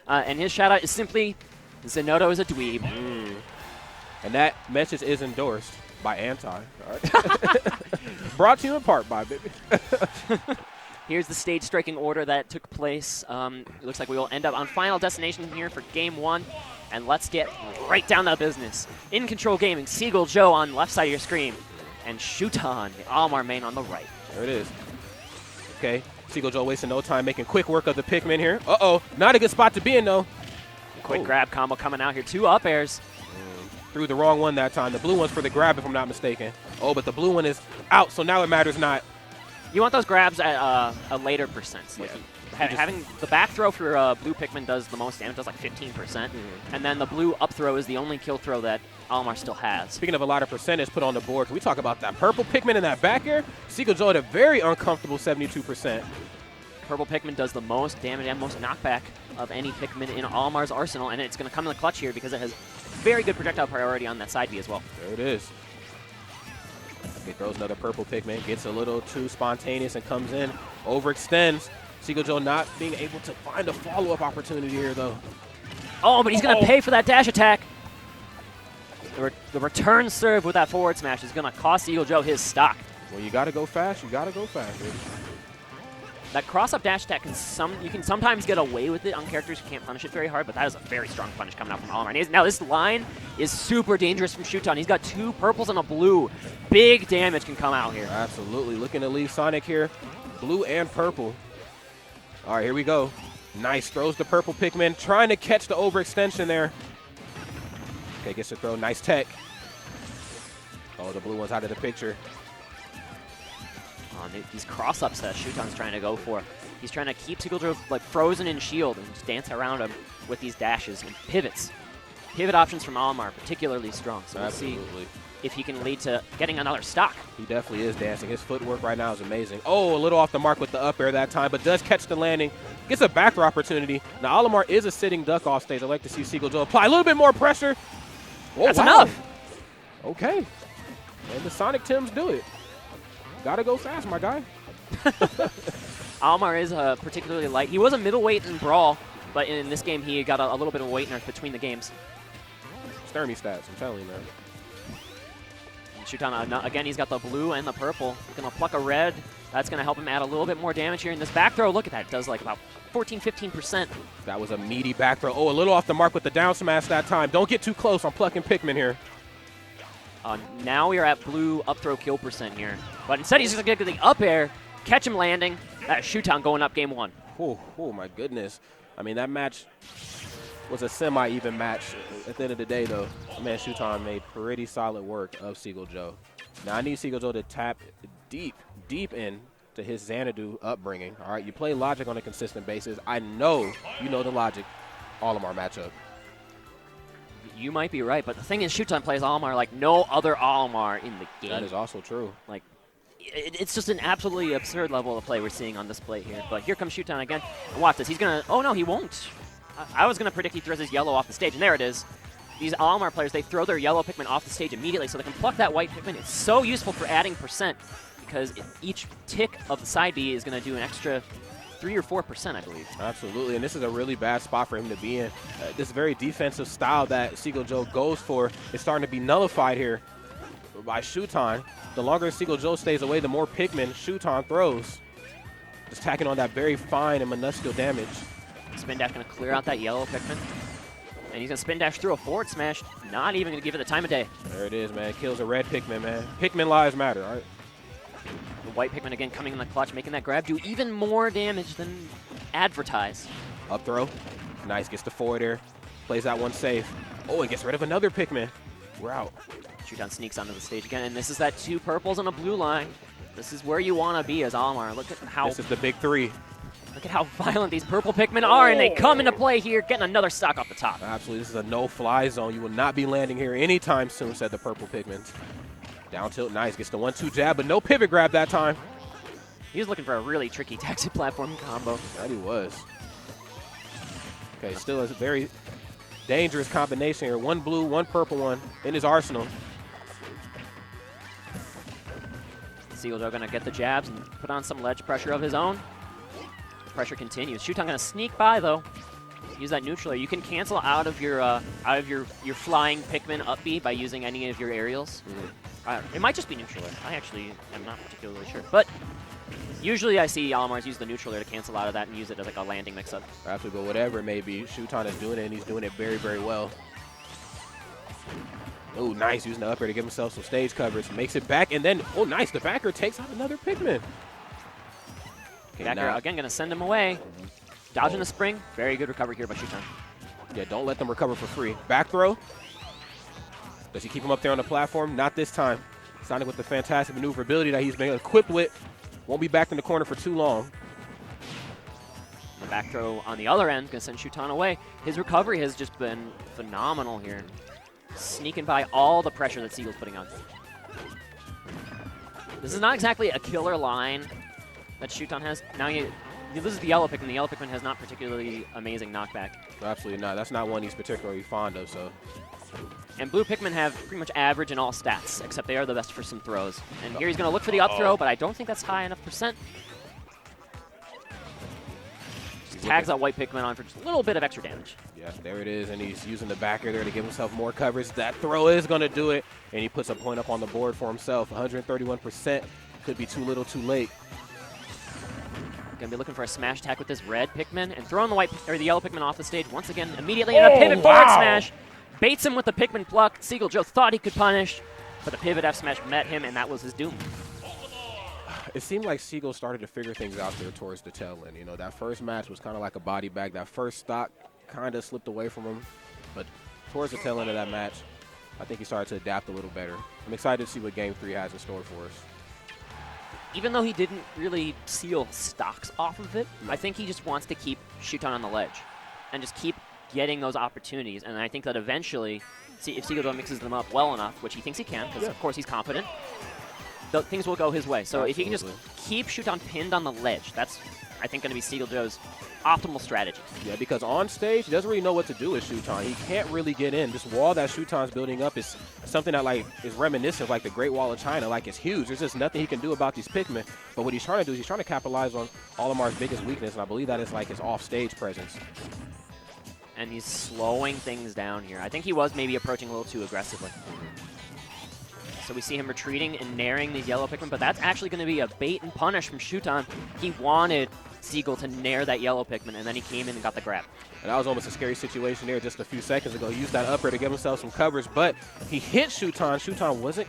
And his shout-out is simply, Zenoto is a dweeb. And that message is endorsed by Anti. All right. Brought to you in part by, baby. Here's the stage striking order that took place. It looks like we will end up on Final Destination here for Game 1. And let's get right down to business. In Control Gaming, Seagull Joe on the left side of your screen. And Shuton, the Olimar main, on the right. There it is. Okay, Seagull Joe wasting no time making quick work of the Pikmin here. Uh-oh, not a good spot to be in, though. Quick grab combo coming out here. 2 up airs. Threw the wrong one that time. The blue one's for the grab, if I'm not mistaken. Oh, but the blue one is out, so now it matters not. You want those grabs at a later percent. Like having the back throw for blue Pikmin does the most damage, does like 15%. And then the blue up throw is the only kill throw that Olimar still has. Speaking of a lot of percentage put on the board, can we talk about that purple Pikmin in that back air? Seagull Joe at a very uncomfortable 72%. Purple Pikmin does the most damage and most knockback of any Pikmin in Olimar's arsenal, and it's going to come in the clutch here because it has very good projectile priority on that side B as well. There it is. He throws another purple Pikmin, gets a little too spontaneous and comes in, overextends. Seagull Joe not being able to find a follow-up opportunity here, though. Oh, but he's going to pay for that dash attack. The return serve with that forward smash is going to cost Seagull Joe his stock. Well, you got to go fast. You got to go fast, baby. That cross-up dash attack, you can sometimes get away with it on characters who can't punish it very hard, but that is a very strong punish coming out from Olimar. Now this line is super dangerous from Shuton. He's got 2 purples and a blue. Big damage can come out here. Absolutely. Looking to leave Sonic here. Blue and purple. All right, here we go. Nice. Throws the purple Pikmin. Trying to catch the overextension there. Okay, gets to throw. Nice tech. Oh, the blue one's out of the picture. These cross-ups that Shuton's trying to go for. He's trying to keep Seagull Joe like frozen in shield and just dance around him with these dashes and pivots. Pivot options from Olimar particularly strong. So we'll see if he can lead to getting another stock. He definitely is dancing. His footwork right now is amazing. Oh, a little off the mark with the up air that time, but does catch the landing. Gets a back throw opportunity. Now Olimar is a sitting duck off stage. I'd like to see Seagull Joe apply a little bit more pressure. Oh, that's enough. Okay. And the Sonic Tims do it. Gotta go fast, my guy. Olimar is particularly light. He was a middleweight in Brawl, but in this game he got a little bit of weight nerf between the games. Sturmy stats, I'm telling you, man. Shuton, again, he's got the blue and the purple. He's going to pluck a red. That's going to help him add a little bit more damage here in this back throw. Look at that. It does like about 14, 15%. That was a meaty back throw. Oh, a little off the mark with the down smash that time. Don't get too close. I'm plucking Pikmin here. Now we are at blue up throw kill percent here. But instead he's going to get the up air, catch him landing. Shuton going up game 1. Oh, my goodness. I mean, that match was a semi-even match. At the end of the day, though, man, Shuton made pretty solid work of Seagull Joe. Now, I need Seagull Joe to tap deep in to his Xanadu upbringing. All right, you play Logic on a consistent basis. I know you know the Logic Olimar matchup. You might be right, but the thing is, Shuton plays Olimar like no other Olimar in the game. That is also true. Like, it's just an absolutely absurd level of play we're seeing on display here. But here comes Shuton again. And watch this. He's going to – oh, no, he won't. I was going to predict he throws his yellow off the stage, and there it is. These Olimar players, they throw their yellow Pikmin off the stage immediately so they can pluck that white Pikmin. It's so useful for adding percent because each tick of the side B is going to do an extra 3 or 4%, I believe. Absolutely, and this is a really bad spot for him to be in. This very defensive style that Seagull Joe goes for is starting to be nullified here by Shuton. The longer Seagull Joe stays away, the more Pikmin Shuton throws. Just tacking on that very fine and minuscule damage. Spin dash going to clear out that yellow Pikmin. And he's going to spin dash through a forward smash. Not even going to give it the time of day. There it is, man. Kills a red Pikmin, man. Pikmin lives matter, all right? The white Pikmin again coming in the clutch, making that grab do even more damage than advertised. Up throw. Nice. Gets the forward air. Plays that one safe. Oh, and gets rid of another Pikmin. We're out. Shuton sneaks onto the stage again, and this is that 2 purples and a blue line. This is where you want to be as Olimar. Look at how... This is the big 3. Look at how violent these purple Pikmin are, and they come into play here, getting another stock off the top. Absolutely. This is a no-fly zone. You will not be landing here anytime soon, said the purple Pikmins. Down tilt, nice. Gets the 1-2 jab, but no pivot grab that time. He was looking for a really tricky taxi platform combo. That he was. Okay, still a very dangerous combination here. 1 blue, 1 purple one in his arsenal. Seagull Joe going to get the jabs and put on some ledge pressure of his own. Pressure continues. Shuton going to sneak by, though. Use that neutral air. You can cancel out of your flying Pikmin up B by using any of your aerials. It might just be neutral air. I actually am not particularly sure. But usually I see Olimars use the neutral air to cancel out of that and use it as like a landing mix-up. Absolutely, but whatever it may be, Shuton is doing it, and he's doing it very, very well. Oh, nice, using the up air to give himself some stage coverage. Makes it back, and then, oh, nice, the backer takes out another Pikmin. Okay, Backer, again, going to send him away. Dodging the spring. Very good recovery here by Shuton. Yeah, don't let them recover for free. Back throw. Does he keep him up there on the platform? Not this time. Sonic with the fantastic maneuverability that he's been equipped with. Won't be back in the corner for too long. The back throw on the other end, going to send Shuton away. His recovery has just been phenomenal here. Sneaking by all the pressure that Seagull's putting on. This is not exactly a killer line that Shuton has. Now this is the yellow Pikmin. The yellow Pikmin has not particularly amazing knockback. Absolutely not. That's not one he's particularly fond of, so. And blue Pikmin have pretty much average in all stats, except they are the best for some throws. And here he's going to look for the up throw, but I don't think that's high enough percent. Just tags that white Pikmin on for just a little bit of extra damage. Yeah, there it is, and he's using the backer there to give himself more coverage. That throw is going to do it, and he puts a point up on the board for himself. 131%. Could be too little too late. Going to be looking for a smash attack with this red Pikmin and throwing the yellow Pikmin off the stage once again immediately in a pivot forward smash. Baits him with the Pikmin pluck. Seagull Joe thought he could punish, but the pivot F smash met him, and that was his doom. It seemed like Seagull started to figure things out there towards the tail end. You know, that first match was kind of like a body bag. That first stock kind of slipped away from him, but towards the tail end of that match, I think he started to adapt a little better. I'm excited to see what Game 3 has in store for us. Even though he didn't really seal stocks off of it, I think he just wants to keep Shuton on the ledge and just keep getting those opportunities. And I think that eventually, if Seagull mixes them up well enough, which he thinks he can, because of course he's confident, things will go his way. So if he can just keep Shuton pinned on the ledge, that's, I think, going to be Seagull Joe's optimal strategy. Yeah, because on stage, he doesn't really know what to do with Shuton. He can't really get in. This wall that Shuton's building up is something that is reminiscent of like the Great Wall of China. Like, it's huge. There's just nothing he can do about these Pikmin. But what he's trying to do is he's trying to capitalize on Olimar's biggest weakness, and I believe that is like his off-stage presence. And he's slowing things down here. I think he was maybe approaching a little too aggressively. So we see him retreating and naring these yellow Pikmin, but that's actually going to be a bait and punish from Shuton. He wanted Seagull to nair that yellow Pikmin, and then he came in and got the grab. And that was almost a scary situation there just a few seconds ago. He used that upper to give himself some coverage, but he hit Shuton. Shuton wasn't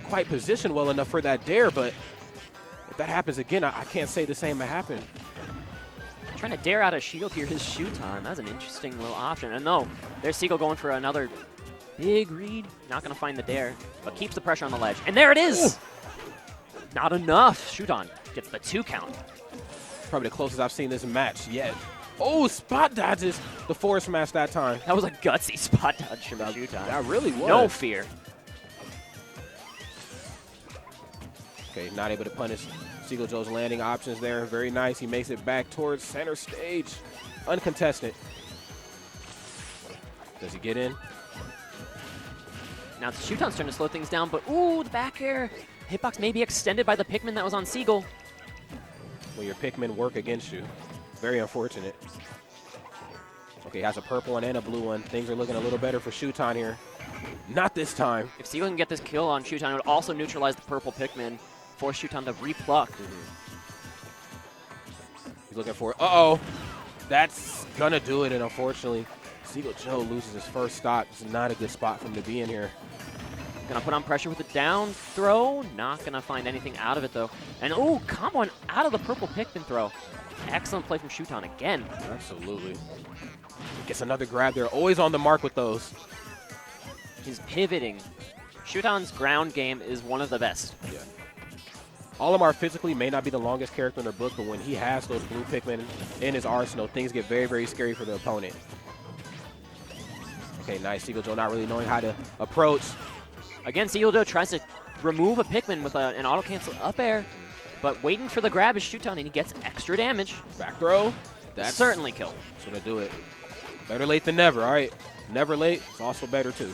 quite positioned well enough for that dare, but if that happens again, I can't say the same may happen. Trying to dare out a shield here is Shuton. That's an interesting little option. And no, there's Seagull going for another big read. Not going to find the dare, but keeps the pressure on the ledge. And there it is! Ooh. Not enough. Shuton gets the 2 count. Probably the closest I've seen this match yet. Oh, spot dodges the forward smash that time. That was a gutsy spot dodge from Shuton. That really was. No fear. Okay, not able to punish Seagull Joe's landing options there. Very nice. He makes it back towards center stage. Uncontested. Does he get in? Now it's Shuton's turn to slow things down, but ooh, the back air. Hitbox may be extended by the Pikmin that was on Seagull. When your Pikmin work against you. Very unfortunate. Okay, has a purple one and a blue one. Things are looking a little better for Shuton here. Not this time. If Seagull can get this kill on Shuton, it would also neutralize the purple Pikmin, force Shuton to repluck. He's looking for it. Uh-oh. That's gonna do it, and unfortunately, Seagull Joe loses his first stock. This is not a good spot for him to be in here. Gonna put on pressure with the down throw. Not gonna find anything out of it, though. And ooh, combo one out of the purple Pikmin throw. Excellent play from Shuton again. Absolutely. Gets another grab there. Always on the mark with those. He's pivoting. Shuton's ground game is one of the best. Yeah. Olimar physically may not be the longest character in the book, but when he has those blue Pikmin in his arsenal, things get very, very scary for the opponent. Okay, nice. Seagull Joe not really knowing how to approach. Again, Seagull Joe tries to remove a Pikmin with an auto-cancel up air, but waiting for the grab is Shuton, and he gets extra damage. Back throw. That's certainly kill. That's gonna do it. Better late than never, all right? Never late, it's also better too.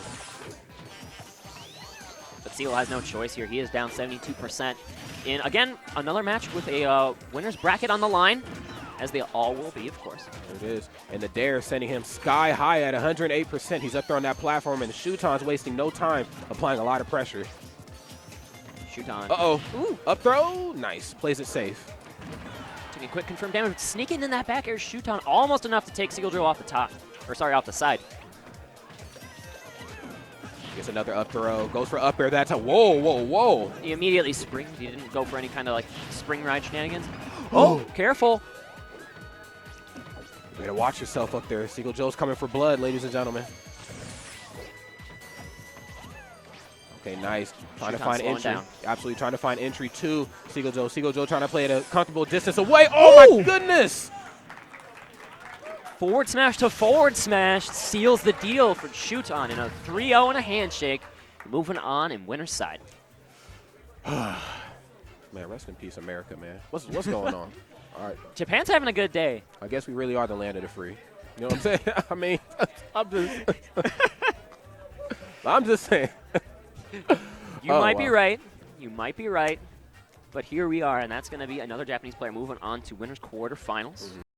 But Seagull has no choice here. He is down 72%. In, again, another match with a winner's bracket on the line. as they all will be, of course. There it is. And the dare sending him sky high at 108%. He's up there on that platform, and Shuton's wasting no time applying a lot of pressure. Shuton. Uh-oh. Ooh. Up throw. Nice. Plays it safe. Taking a quick confirmed damage. Sneaking in that back air, Shuton almost enough to take Seagull off the top. Or sorry, off the side. Gets another up throw. Goes for up air. That's a whoa, whoa, whoa. He immediately springs. He didn't go for any kind of like spring ride shenanigans. Oh, careful. You gotta watch yourself up there. Seagull Joe's coming for blood, ladies and gentlemen. Okay, nice. Trying to find entry. Down. Absolutely trying to find entry to Seagull Joe. Seagull Joe trying to play at a comfortable distance away. Oh my goodness! Forward smash to forward smash seals the deal for Shuton in a 3-0 and a handshake. Moving on in winner's side. Man, rest in peace, America, man. What's going on? All right. Japan's having a good day. I guess we really are the land of the free. You know what I'm saying? I mean, I'm just saying. You might be right. You might be right. But here we are, and that's going to be another Japanese player moving on to winners quarterfinals.